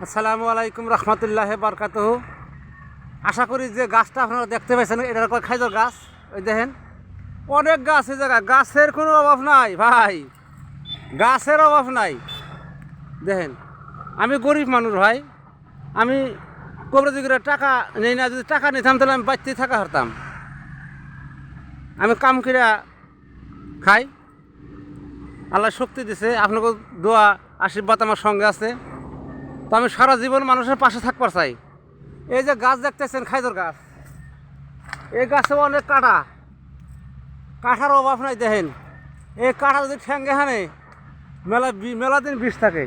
আসসালামু আলাইকুম রহমতুল্লাহ বারকাতুহু। আশা করি যে গাছটা আপনারা দেখতে পাচ্ছেন এটা খাইজর গাছ। ওই দেখেন অনেক গাছ, এই জায়গায় গাছের কোনো অভাব নাই ভাই, গাছের অভাব নাই। দেখেন আমি গরিব মানুষ ভাই, আমি কবরেজি করে টাকা নেই না, যদি টাকা নিতাম তাহলে আমি বাড়তেই থাকা হারতাম। আমি কাম করে খাই, আল্লাহ শক্তি দিছে, আপনাকে দোয়া আশীর্বাদ আমার সঙ্গে আছে। তো আমি সারা জীবন মানুষের পাশে থাকবার চাই। এই যে গাছ দেখতেছেন খাইজর গাছ, এই গাছে অনেক কাটা, কাঠার অভাব নাই। দেখেন এই কাঠা যদি ঠ্যাঙ্গে হানে মেলা দিন বিষ থাকে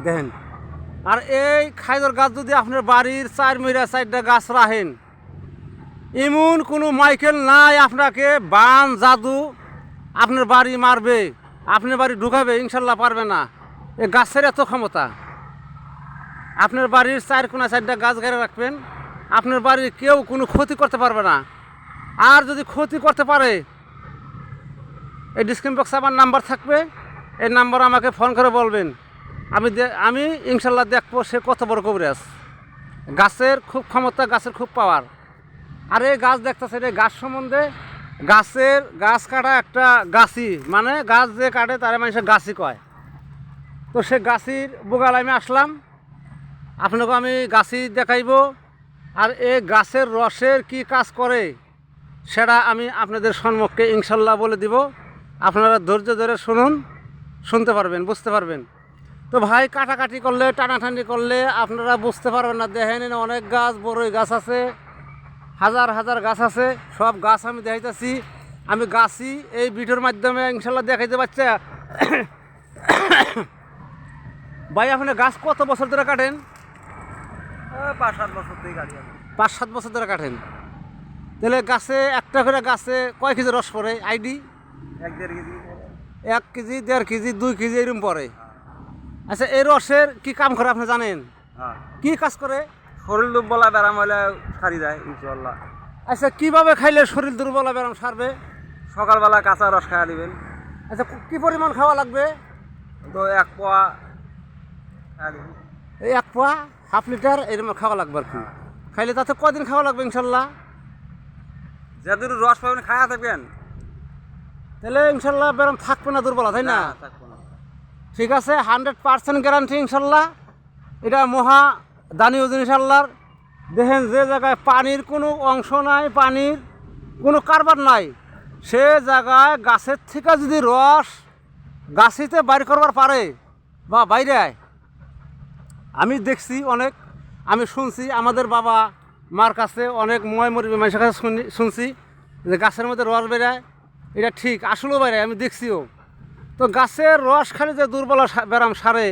দেখেন। আর এই খাইজর গাছ যদি আপনার বাড়ির চারটা গাছ রাখেন, এমন কোনো মাইকেল নাই আপনাকে বান জাদু আপনার বাড়ি মারবে, আপনার বাড়ি ঢুকাবে ইনশাল্লাহ পারবে না। এই গাছের এত ক্ষমতা। আপনার বাড়ির চারটা গাছ গাড়ি রাখবেন, আপনার বাড়ির কেউ কোনো ক্ষতি করতে পারবে না। আর যদি ক্ষতি করতে পারে, এই ডিসক্রিপশন বক্সে আমার নাম্বার থাকবে, এই নাম্বার আমাকে ফোন করে বলবেন। আমি ইনশাল্লাহ দেখবো সে কত বড় কবিরাজ। গাছের খুব ক্ষমতা, গাছের খুব পাওয়ার। আর এই গাছ দেখতেছেন, এই গাছ সম্বন্ধে, গাছ কাটা একটা গাছি, মানে গাছ যে কাটে তারা মানুষের গাছি কয়। তো সে গাছির বোগাল আমি আসলাম, আপনাকে আমি গাছি দেখাইব। আর এই গাছের রসের কি কাজ করে সেটা আমি আপনাদের সম্মুখে ইনশাল্লাহ বলে দিব। আপনারা ধৈর্য ধরে শুনতে পারবেন, বুঝতে পারবেন। তো ভাই কাটাকাটি করলে, টানাটানি করলে আপনারা বুঝতে পারবেন না। দেখেন অনেক গাছ, বড়ই গাছ আছে, হাজার হাজার গাছ আছে, সব গাছ আমি দেখাইতেছি। আমি গাছি এই ভিডিওর মাধ্যমে ইনশাল্লাহ দেখাইতে পারছি। ভাই আপনি গাছ কত বছর ধরে কাটেন? 5-7 বছর থেকে কাটি। 5-7 বছর ধরে কাটেন। তাহলে গাছে একটা করে গাছে কয় কেজি রস পড়ে ID? 1-1.5 KG. 1 KG, 1.5 KG, 2 KG এরকম পড়ে। আচ্ছা এই রসের কি কাম করে আপনি জানেন? কি কাজ করে? শরীর দুর্বলা ব্যারাম হলে সারি যায় ইনশাল্লাহ। আচ্ছা কিভাবে খাইলে শরীর দুর্বল ব্যায়াম সারবে? সকালবেলা কাঁচা রস খাওয়া দিবেন। আচ্ছা কি পরিমাণ খাওয়া লাগবে? তো 1 পোয়া খাওয়া দিবেন। এই 1 পোয়া, হাফ লিটার এরকম খাওয়া লাগবে আর কি। খাইলে তাতে কদিন খাওয়া লাগবে ইনশাল্লাহ? যেদিন রস পাবেন খাওয়া থাকবেন, তাহলে ইনশাল্লাহ ব্যায়াম থাকবে না, দুর্বলা, তাই না? থাকবো না। ঠিক আছে, 100% গ্যারান্টি ইনশাল্লাহ। এটা মহা দানীয় জিনিস আল্লাহর। দেখেন যে জায়গায় পানির কোনো অংশ নাই, পানির কোনো কারবার নাই, সে জায়গায় গাছের থেকে যদি রস গাছিতে বাইর করবার পারে বা বাইরে আয়, আমি দেখছি অনেক, আমি শুনছি আমাদের বাবা মার কাছে, অনেক ময়মরি মানুষের কাছে শুনছি যে গাছের মধ্যে রস বেরায়। এটা ঠিক, আসলেও বেরায়, আমি দেখছিও। তো গাছের রস খালি যে দুর্বল ব্যায়াম সারে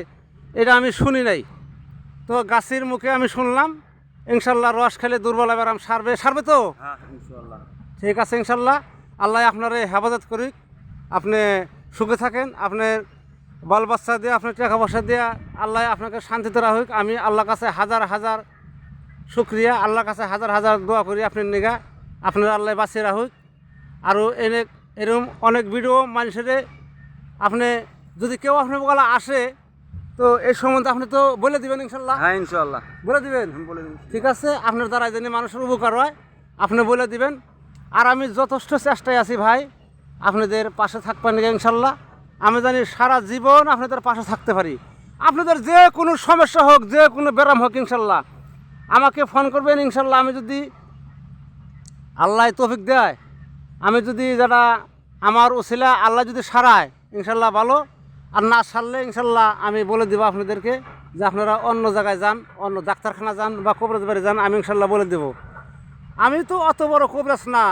এটা আমি শুনি নাই। তো গাছের মুখে আমি শুনলাম ইনশাল্লাহ রস খেলে দুর্বল ব্যায়াম সারবে তো ইনশাল্লাহ। ঠিক আছে ইনশাল্লাহ। আল্লাহ আপনার হেফাজত করি, আপনি সুখে থাকেন, আপনার বাল বাচ্চা দিয়ে, আপনার টাকা পয়সা দিয়ে আল্লাহ আপনাকে শান্তিতে রাখুক। আমি আল্লাহর কাছে হাজার হাজার শুক্রিয়া, আল্লাহর কাছে হাজার হাজার দোয়া করি আপনার নিগা, আপনার আল্লাহ বাঁচিয়ে রাখুক। আরও এরকম অনেক ভিডিও মানুষের আপনি যদি কেউ আপনার বলা আসে তো এই সম্বন্ধে আপনি তো বলে দিবেন ইনশাল্লাহ। হ্যাঁ ইনশাল্লাহ বলে দিবেন, বলে দিন। ঠিক আছে। আপনার দ্বারা যেন মানুষের উপকার হয় আপনি বলে দিবেন। আর আমি যথেষ্ট চেষ্টায় আছি ভাই আপনাদের পাশে থাকবেন ইনশাল্লাহ। আমি জানি সারা জীবন আপনাদের পাশে থাকতে পারি। আপনাদের যে কোনো সমস্যা হোক, যে কোনো ব্যায়াম হোক, ইনশাল্লাহ আমাকে ফোন করবেন ইনশাল্লাহ। আমি যদি আল্লাহ তৌফিক দেয়, আমি যদি যেটা আমার ওসিলা আল্লাহ যদি সারায় ইনশাল্লাহ ভালো, আর না সারলে ইনশাল্লাহ আমি বলে দেবো আপনাদেরকে যে আপনারা অন্য জায়গায় যান, অন্য ডাক্তারখানা যান বা কবরাজ বাড়ি যান, আমি ইনশাল্লাহ বলে দেবো। আমি তো অত বড় কবরাজ না,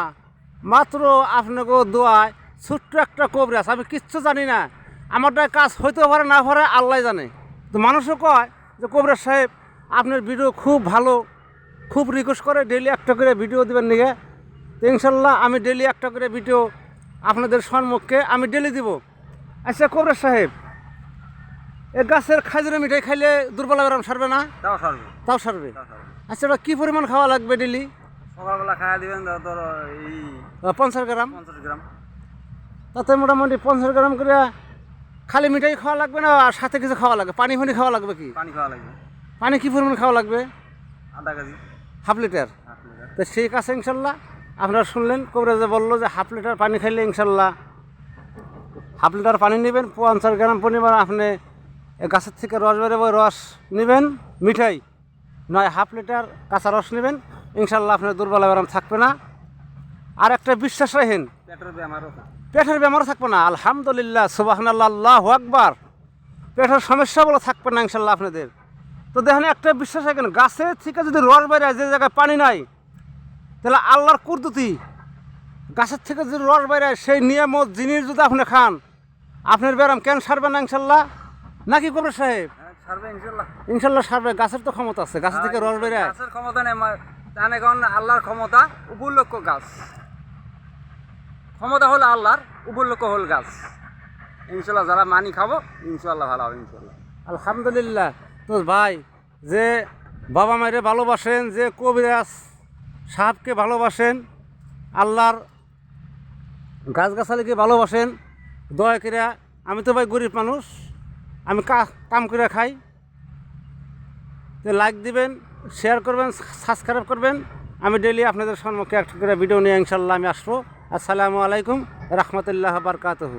মাত্র আপনাকে দোয়ায় ছোট্ট একটা কবরাজ, আমি কিচ্ছু জানি না। আমারটা কাজ হইতে পারে না পারে আল্লাহ জানে। তো মানুষও কয় যে কবরাজ সাহেব আপনার ভিডিও খুব ভালো, খুব রিকোয়েস্ট করে ডেইলি একটা করে ভিডিও দেবেন নিগে। তো ইনশাল্লাহ আমি ডেইলি একটা করে ভিডিও আপনাদের সম্মুখে আমি ডেইলি দিব। আচ্ছা কবরাজ সাহেব, এ গাছের খাজুরের মিঠাই খাইলে দুর্বল ব্যায়াম সারবে না? তাও সারবে। আচ্ছা ওটা কী পরিমাণ খাওয়া লাগবে ডেইলি? সকালবেলা খাওয়া দিবেন ধর এই 50 গ্রাম। 50 গ্রাম। তাতে মোটামুটি 50 গ্রাম করে খালি মিঠাই খাওয়া লাগবে না আর সাথে কিছু খাওয়া লাগবে? পানি ফানি খাওয়া লাগবে কি? পানি খাওয়া লাগবে পানি কি পরিমাণ খাওয়া লাগবে? আধা কেজি হাফ লিটার। 8 লিটার। তো ঠিক আছে ইনশাল্লাহ, আপনারা শুনলেন কবিরাজে বললো যে হাফ লিটার পানি খাইলে ইনশাল্লাহ হাফ লিটার পানি নেবেন, 50 গ্রাম পরিমাণ আপনি গাছের থেকে রস বেরোবে, রস নেবেন, মিঠাই নয় হাফ লিটার কাঁচা রস নেবেন, ইনশাল্লাহ আপনার দুর্বল আরাম থাকবে না। আর একটা বিশ্বাস রাখেন, পেটের বেমারও থাকে। পেটের বেমারও থাকবে না। আলহামদুলিল্লাহ, সুবহানাল্লাহ, আল্লাহু আকবার। পেটের সমস্যা বলে থাকবে না ইনশাল্লাহ আপনাদের। তো দেখেন একটা বিশ্বাস রাখেন, গাছের থেকে যদি রস বেরোয় যে জায়গায় পানি নাই, তাহলে আল্লাহর কুদরতি গাছের থেকে যদি রস বেরোয় সেই নিয়ামত জিনিস যদি আপনি খান, আপনার ব্যায়াম কেন সারবে না ইনশাল্লাহ? নাকি কবর সাহেব? সারবে ইনশাল্লাহ। ইনশাল্লাহ সারবে, গাছের তো ক্ষমতা আছে, গাছের থেকে রস বেরোয়। গাছের ক্ষমতা নেই, জানে কারণ আল্লাহর ক্ষমতা উপলক্ষ গাছ, ক্ষমতা হলো আল্লাহর, উপলক্ষ হল গাছ। ইনশাল্লাহ যারা মানি খাবো ইনশাল্লাহ ভালো হবে ইনশাল্লাহ। আলহামদুলিল্লাহ। তো ভাই, যে বাবা মায়ের ভালোবাসেন, যে কবিরাজ সাহেবকে ভালোবাসেন, আল্লাহর গাছগাছালিকে ভালোবাসেন, দয়া করে, আমি তো ভাই গরিব মানুষ, আমি কাম করে খাই, তো লাইক দিবেন, শেয়ার করবেন, সাবস্ক্রাইব করবেন। আমি ডেইলি আপনাদের সম্মুখে একটা করে ভিডিও নিয়ে ইনশাল্লাহ আমি আসবো। আসসালামু আলাইকুম রহমতুল্লাহ বারকাতুহু।